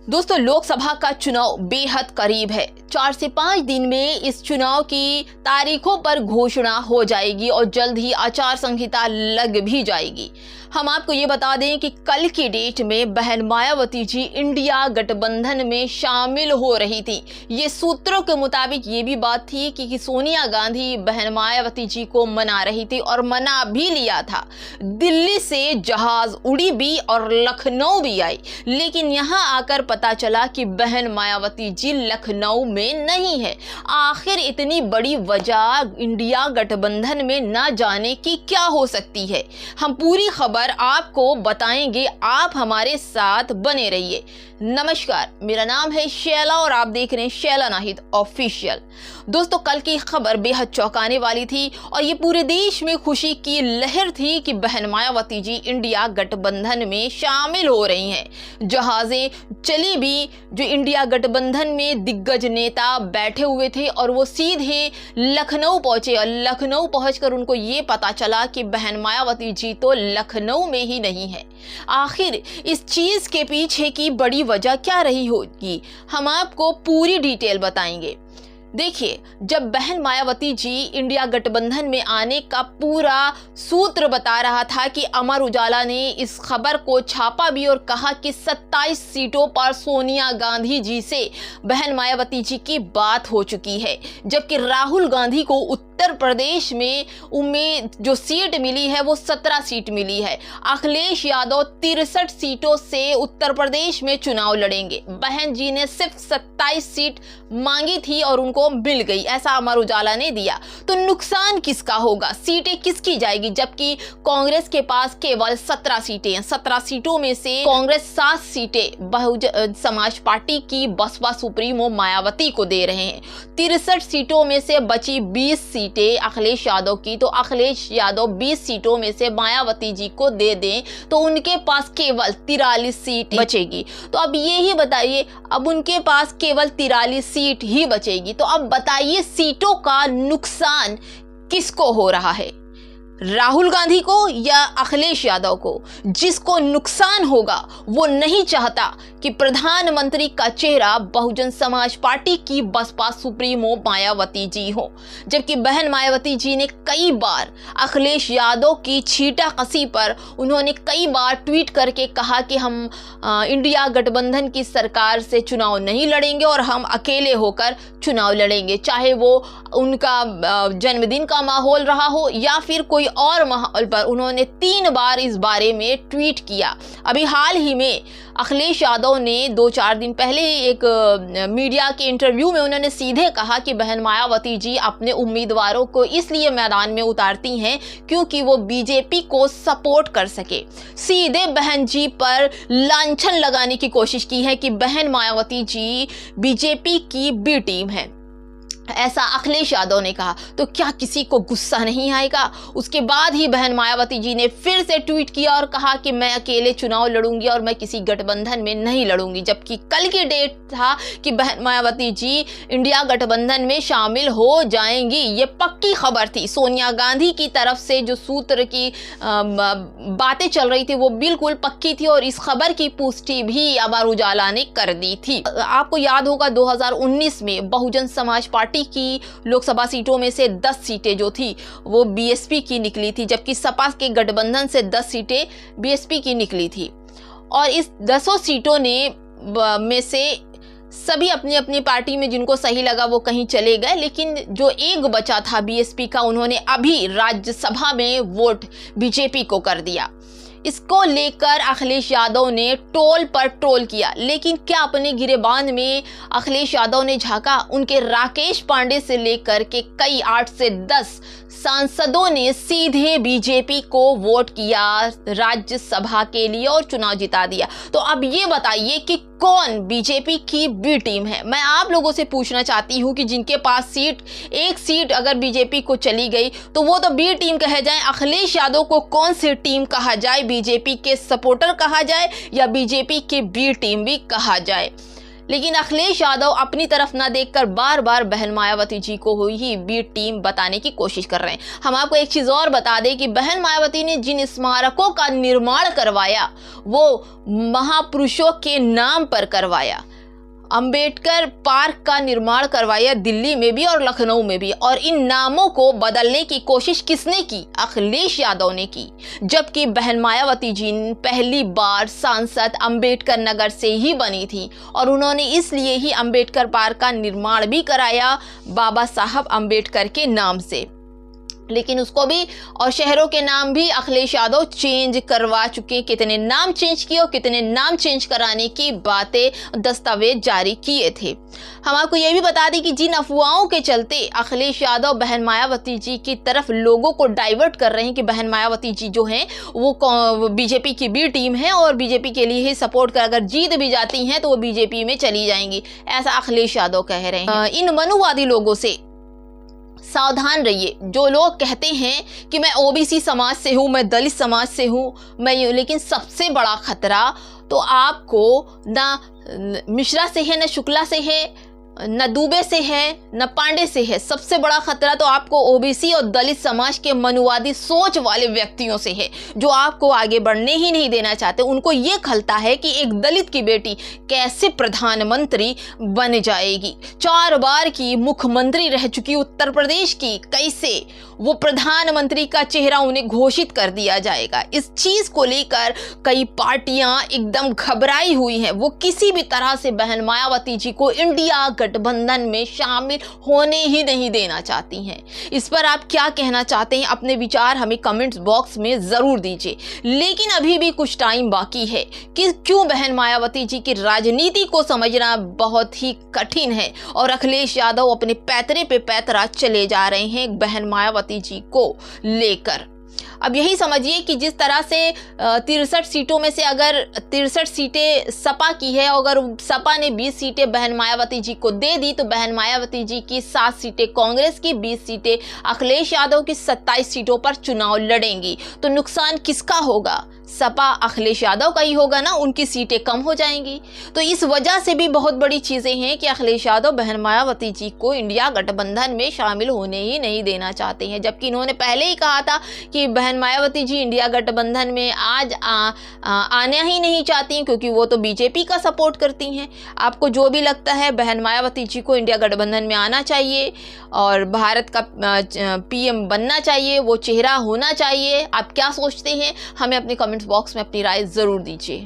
दोस्तों, लोकसभा का चुनाव बेहद करीब है। 4 से 5 दिन में इस चुनाव की तारीखों पर घोषणा हो जाएगी और जल्द ही आचार संहिता लग भी जाएगी। हम आपको ये बता दें कि कल की डेट में बहन मायावती जी इंडिया गठबंधन में शामिल हो रही थी। ये सूत्रों के मुताबिक ये भी बात थी कि सोनिया गांधी बहन मायावती जी को मना रही थी और मना भी लिया था। दिल्ली से जहाज उड़ी भी और लखनऊ भी आई, लेकिन यहाँ आकर पता चला कि बहन मायावती जी लखनऊ में नहीं है। आखिर इतनी बड़ी वजह इंडिया गठबंधन में न जाने की क्या हो सकती है? हम पूरी खबर आपको बताएंगे, आप हमारे साथ बने रहिए। नमस्कार, मेरा नाम है शैला और आप देख रहे हैं शैला नाहिद ऑफिशियल। दोस्तों, कल की खबर बेहद चौंकाने वाली थी और ये पूरे देश में खुशी की लहर थी कि बहन मायावती जी इंडिया गठबंधन में शामिल हो रही हैं। जहाजें चली भी, जो इंडिया गठबंधन में दिग्गज नेता बैठे हुए थे और वो सीधे लखनऊ पहुंचे और लखनऊ पहुंचकर उनको ये पता चला कि बहन मायावती जी तो लखनऊ में ही नहीं है। आखिर इस चीज के पीछे की बड़ी वजह क्या रही होगी, हम आपको पूरी डिटेल बताएंगे। देखिए, जब बहन मायावती जी इंडिया गठबंधन में आने का पूरा सूत्र बता रहा था कि अमर उजाला ने इस खबर को छापा भी और कहा कि 27 सीटों पर सोनिया गांधी जी से बहन मायावती जी की बात हो चुकी है, जबकि राहुल गांधी को उत्तर प्रदेश में जो सीट मिली है वो 17 सीट मिली है। अखिलेश यादव 63 सीटों से उत्तर प्रदेश में चुनाव लड़ेंगे। बहन जी ने सिर्फ 27 सीट मांगी थी और उनको मिल गई, ऐसा अमर उजाला ने दिया। तो नुकसान किसका होगा, सीटें किसकी जाएगी? जबकि कांग्रेस के पास केवल 17 सीटें हैं। 17 सीटों में से कांग्रेस 7 सीटें बहुजन समाज पार्टी की बसपा सुप्रीमो मायावती को दे रहे हैं। 63 सीटों में से बची 20 सीटें अखिलेश यादव की, तो अखिलेश यादव 20 सीटों में से मायावती जी को दे दें तो उनके पास केवल 43 सीट बचेगी। तो अब ये ही बताइए, अब उनके पास केवल 43 सीट ही बचेगी, तो अब बताइए सीटों का नुकसान किसको हो रहा है, राहुल गांधी को या अखिलेश यादव को? जिसको नुकसान होगा वो नहीं चाहता कि प्रधानमंत्री का चेहरा बहुजन समाज पार्टी की बसपा सुप्रीमो मायावती जी हो, जबकि बहन मायावती जी ने कई बार अखिलेश यादव की छीटाकशी पर उन्होंने कई बार ट्वीट करके कहा कि हम इंडिया गठबंधन की सरकार से चुनाव नहीं लड़ेंगे और हम अकेले होकर चुनाव लड़ेंगे, चाहे वो उनका जन्मदिन का माहौल रहा हो या फिर कोई और माहौल पर। उन्होंने 3 बार इस बारे में ट्वीट किया। अभी हाल ही में अखिलेश यादव ने 2-4 दिन पहले एक मीडिया के इंटरव्यू में उन्होंने सीधे कहा कि बहन मायावती जी अपने उम्मीदवारों को इसलिए मैदान में उतारती हैं क्योंकि वो बीजेपी को सपोर्ट कर सके। सीधे बहन जी पर लांछन लगाने की कोशिश की है कि बहन मायावती जी बीजेपी की बी टीम है, ऐसा अखिलेश यादव ने कहा। तो क्या किसी को गुस्सा नहीं आएगा? उसके बाद ही बहन मायावती जी ने फिर से ट्वीट किया और कहा कि मैं अकेले चुनाव लड़ूंगी और मैं किसी गठबंधन में नहीं लड़ूंगी, जबकि कल की डेट था कि बहन मायावती जी इंडिया गठबंधन में शामिल हो जाएंगी। ये पक्की खबर थी। सोनिया गांधी की तरफ से जो सूत्र की बातें चल रही थी वो बिल्कुल पक्की थी और इस खबर की पुष्टि भी अमर उजाला ने कर दी थी। आपको याद होगा 2019 में बहुजन समाज पार्टी की लोकसभा सीटों में से 10 सीटें जो थी वो बीएसपी की निकली थी, जबकि सपा के गठबंधन से 10 सीटें बीएसपी की निकली थी। और इस 10 सीटों में से सभी अपनी अपनी पार्टी में जिनको सही लगा वो कहीं चले गए, लेकिन जो एक बचा था बीएसपी का, उन्होंने अभी राज्यसभा में वोट बीजेपी को कर दिया। इसको लेकर अखिलेश यादव ने ट्रोल पर ट्रोल किया, लेकिन क्या अपने गिरेबान में अखिलेश यादव ने झांका? उनके राकेश पांडे से लेकर के कई 8 से 10 सांसदों ने सीधे बीजेपी को वोट किया राज्यसभा के लिए और चुनाव जिता दिया। तो अब ये बताइए कि कौन बीजेपी की बी टीम है? मैं आप लोगों से पूछना चाहती हूँ कि जिनके पास एक सीट अगर बीजेपी को चली गई तो वो तो बी टीम कहे जाए। अखिलेश यादव को कौन सी टीम कहा जाए? बीजेपी के सपोर्टर कहा जाए या बीजेपी के बी टीम भी कहा जाए? लेकिन अखिलेश यादव अपनी तरफ ना देखकर बार बार बहन मायावती जी को ही बी टीम बताने की कोशिश कर रहे हैं। हम आपको एक चीज और बता दें कि बहन मायावती ने जिन स्मारकों का निर्माण करवाया वो महापुरुषों के नाम पर करवाया। अंबेडकर पार्क का निर्माण करवाया दिल्ली में भी और लखनऊ में भी, और इन नामों को बदलने की कोशिश किसने की? अखिलेश यादव ने की। जबकि बहन मायावती जी पहली बार सांसद अंबेडकर नगर से ही बनी थी और उन्होंने इसलिए ही अंबेडकर पार्क का निर्माण भी कराया बाबा साहब अंबेडकर के नाम से। लेकिन उसको भी और शहरों के नाम भी अखिलेश यादव चेंज करवा चुके। कितने नाम चेंज किए और कितने नाम चेंज कराने की बातें दस्तावेज जारी किए थे। हम आपको यह भी बता दें कि जिन अफवाहों के चलते अखिलेश यादव बहन मायावती जी की तरफ लोगों को डाइवर्ट कर रहे हैं कि बहन मायावती जी जो हैं वो बीजेपी की बी टीम है और बीजेपी के लिए ही सपोर्ट कर, अगर जीत भी जाती हैं तो वो बीजेपी में चली जाएंगी, ऐसा अखिलेश यादव कह रहे हैं। इन मनुवादी लोगों से सावधान रहिए। जो लोग कहते हैं कि मैं ओबीसी समाज से हूँ, मैं दलित समाज से हूँ, लेकिन सबसे बड़ा खतरा तो आपको ना मिश्रा से है, ना शुक्ला से है, न दुबे से है, न पांडे से है। सबसे बड़ा खतरा तो आपको ओबीसी और दलित समाज के मनुवादी सोच वाले व्यक्तियों से है, जो आपको आगे बढ़ने ही नहीं देना चाहते। उनको ये खलता है कि एक दलित की बेटी कैसे प्रधानमंत्री बन जाएगी। 4 बार की मुख्यमंत्री रह चुकी उत्तर प्रदेश की, कैसे वो प्रधानमंत्री का चेहरा उन्हें घोषित कर दिया जाएगा। इस चीज को लेकर कई पार्टियां एकदम घबराई हुई हैं। वो किसी भी तरह से बहन मायावती जी को इंडिया गठबंधन में शामिल होने ही नहीं देना चाहती हैं। इस पर आप क्या कहना चाहते हैं? अपने विचार हमें कमेंट्स बॉक्स में जरूर दीजिए। लेकिन अभी भी कुछ टाइम बाकी है कि क्यों बहन मायावती जी की राजनीति को समझना बहुत ही कठिन है और अखिलेश यादव अपने पैतरे पे पैतरा चले जा रहे हैं बहन मायावती जी को लेकर। अब यही समझिए कि जिस तरह से 63 सीटों में से अगर 63 सीटें सपा की है, अगर सपा ने 20 सीटें बहन मायावती जी को दे दी तो बहन मायावती जी की 7 सीटें कांग्रेस की, 20 सीटें अखिलेश यादव की 27 सीटों पर चुनाव लड़ेंगी। तो नुकसान किसका होगा? सपा अखिलेश यादव का ही होगा ना, उनकी सीटें कम हो जाएंगी। तो इस वजह से भी बहुत बड़ी चीजें हैं कि अखिलेश यादव बहन मायावती जी को इंडिया गठबंधन में शामिल होने ही नहीं देना चाहते हैं, जबकि इन्होंने पहले ही कहा था कि बहन मायावती जी इंडिया गठबंधन में आना ही नहीं चाहती हैं क्योंकि वो तो बीजेपी का सपोर्ट करती हैं। आपको जो भी लगता है, बहन मायावती जी को इंडिया गठबंधन में आना चाहिए और भारत का पीएम बनना चाहिए, वो चेहरा होना चाहिए। आप क्या सोचते हैं? हमें अपने कमेंट्स बॉक्स में अपनी राय जरूर दीजिए।